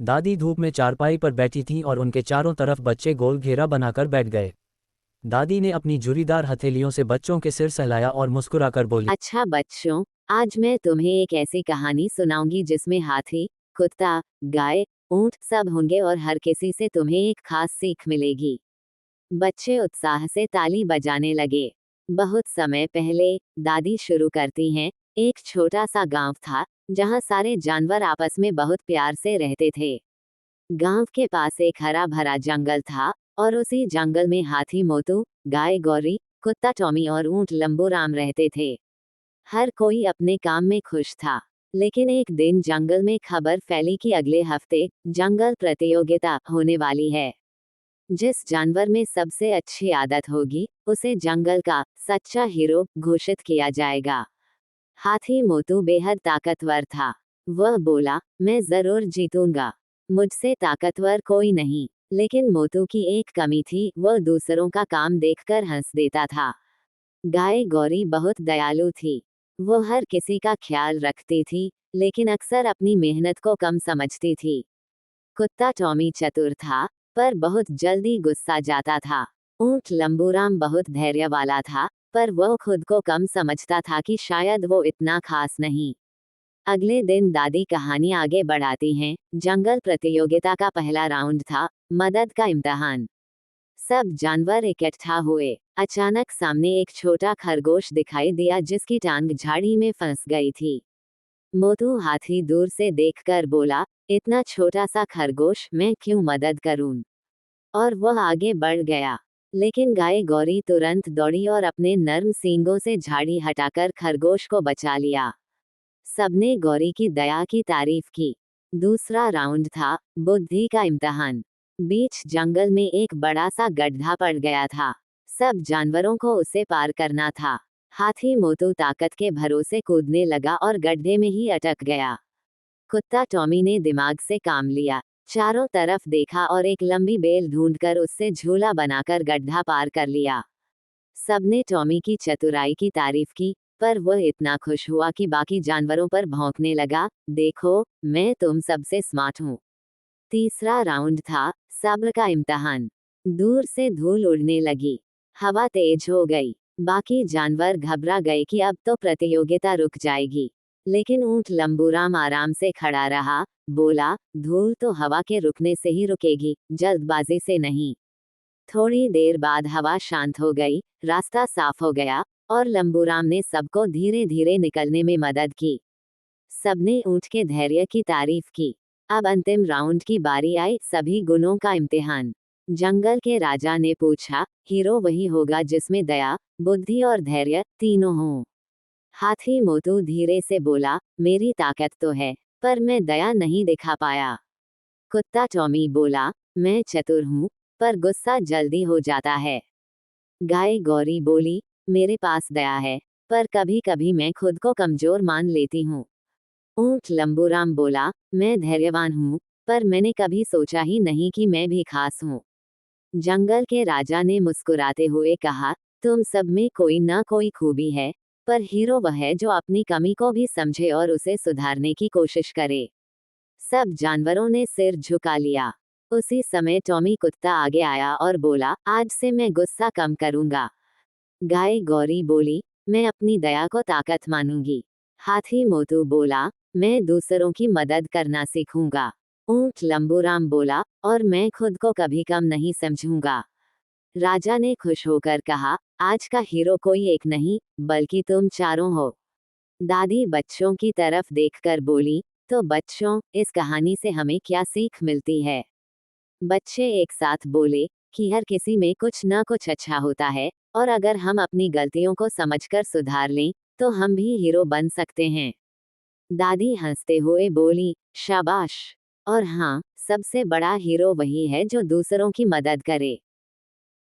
दादी धूप में चारपाई पर बैठी थीं और उनके चारों तरफ बच्चे गोल घेरा बनाकर बैठ गए। दादी ने अपनी झुर्रीदार हथेलियों से बच्चों के सिर सहलाया और मुस्कुराकर बोली, अच्छा बच्चों, आज मैं तुम्हें एक ऐसी कहानी सुनाऊंगी जिसमें हाथी, कुत्ता, गाय, ऊंट सब होंगे और हर किसी से तुम्हें एक खास सीख मिलेगी। बच्चे उत्साह से ताली बजाने लगे। बहुत समय पहले, दादी शुरू करती हैं, एक छोटा सा गांव था, जहां सारे जानवर आपस में बहुत प्यार से रहते थे। गांव के पास एक हरा भरा जंगल था, और उसी जंगल में हाथी मोटू, गाय गौरी, कुत्ता टॉमी और ऊंट लंबू राम रहते थे। हर कोई अपने काम में खुश था। लेकिन एक दिन जंगल में खबर फैली कि अगले हफ्ते जंगल प्रतियोगिता होने वाली है। जिस जानवर में सबसे अच्छी आदत होगी, उसे जंगल का सच्चा हीरो घोषित किया जाएगा। हाथी मोटू बेहद ताकतवर था। वह बोला, मैं जरूर जीतूंगा। मुझसे ताकतवर कोई नहीं। लेकिन मोटू की एक कमी थी, वह दूसरों का काम देखकर हंस देता था। गाय गौरी बहुत दयालु थी। वो हर किसी का ख्याल रखती थी, लेकिन अक्सर अपनी मेहनत को कम समझती थी। कुत्ता टॉमी चतुर था, पर बहुत जल्दी गुस्सा जाता था। ऊंट लंबूराम बहुत धैर्य वाला था, पर वो खुद को कम समझता था कि शायद वो इतना खास नहीं। अगले दिन दादी कहानी आगे बढ़ाती हैं। जंगल प्रतियोगिता का पहला राउंड था, मदद का इम्तिहान। सब जानवर इकट्ठा हुए। अचानक सामने एक छोटा खरगोश दिखाई दिया जिसकी टांग झाड़ी में फंस गई थी। मोटू हाथी दूर से देखकर बोला, इतना छोटा सा खरगोश, मैं क्यों मदद करूं? और वह आगे बढ़ गया। लेकिन गाय गौरी तुरंत दौड़ी और अपने नर्म सींगों से झाड़ी हटाकर खरगोश को बचा लिया। सबने गौरी की दया की तारीफ की। दूसरा राउंड था, बुद्धि का इम्तिहान। बीच जंगल में एक बड़ा सा गड्ढा पड़ गया था। सब जानवरों को उसे पार करना था। हाथी मोटू ताकत के भरोसे कूदने लगा और गड्ढे में ही अटक गया। कुत्ता टॉमी ने दिमाग से काम लिया। चारों तरफ देखा और एक लंबी बेल ढूंढकर उससे झूला बनाकर गड्ढा पार कर लिया। सबने टॉमी की चतुराई की तारीफ की, पर वह इतना खुश हुआ कि बाकी जानवरों पर भौंकने लगा, देखो, मैं तुम सबसे स्मार्ट हूँ। तीसरा राउंड था, सब्र का इम्तिहान। दूर से धूल उड़ने लगी। हवा तेज हो गई। बाकी जानवर घबरा गए कि अब तो प्रतियोगिता रुक जाएगी। लेकिन ऊंट लंबूराम आराम से खड़ा रहा, बोला, धूल तो हवा के रुकने से ही रुकेगी, जल्दबाजी से नहीं। थोड़ी देर बाद हवा शांत हो गई, रास्ता साफ हो गया, और लंबूराम ने सबको धीरे धीरे निकलने में मदद की। सबने ऊंट के धैर्य की तारीफ की। अब अंतिम राउंड की बारी आई, सभी गुणों का इम्तिहान। जंगल के राजा ने पूछा, हीरो वही होगा जिसमें दया, बुद्धि और धैर्य तीनों हों। हाथी मोटू धीरे से बोला, मेरी ताकत तो है, पर मैं दया नहीं दिखा पाया। कुत्ता टॉमी बोला, मैं चतुर हूँ, पर गुस्सा जल्दी हो जाता है। गाय गौरी बोली, मेरे पास दया है, पर कभी कभी मैं खुद को कमजोर मान लेती हूँ। ऊंट लंबूराम बोला, मैं धैर्यवान हूँ, पर मैंने कभी सोचा ही नहीं कि मैं भी खास हूँ। जंगल के राजा ने मुस्कुराते हुए कहा, तुम सब में कोई ना कोई खूबी है, पर हीरो वह है जो अपनी कमी को भी समझे और उसे सुधारने की कोशिश करे। सब जानवरों ने सिर झुका लिया। उसी समय टॉमी कुत्ता आगे आया और बोला, आज से मैं गुस्सा कम करूंगा। गाय गौरी बोली, मैं अपनी दया को ताकत मानूंगी। हाथी मोटू बोला, मैं दूसरों की मदद करना सीखूंगा। ऊंट लंबूराम बोला, और मैं खुद को कभी कम नहीं समझूंगा। राजा ने खुश होकर कहा, आज का हीरो कोई एक नहीं, बल्कि तुम चारों हो। दादी बच्चों की तरफ देखकर बोली, तो बच्चों, इस कहानी से हमें क्या सीख मिलती है? बच्चे एक साथ बोले, कि हर किसी में कुछ ना कुछ अच्छा होता है, और अगर हम अपनी गलतियों को समझकर सुधार लें, तो हम भी हीरो बन सकते हैं। दादी हंसते हुए बोली, शाबाश। और हाँ, सबसे बड़ा हीरो वही है जो दूसरों की मदद करे।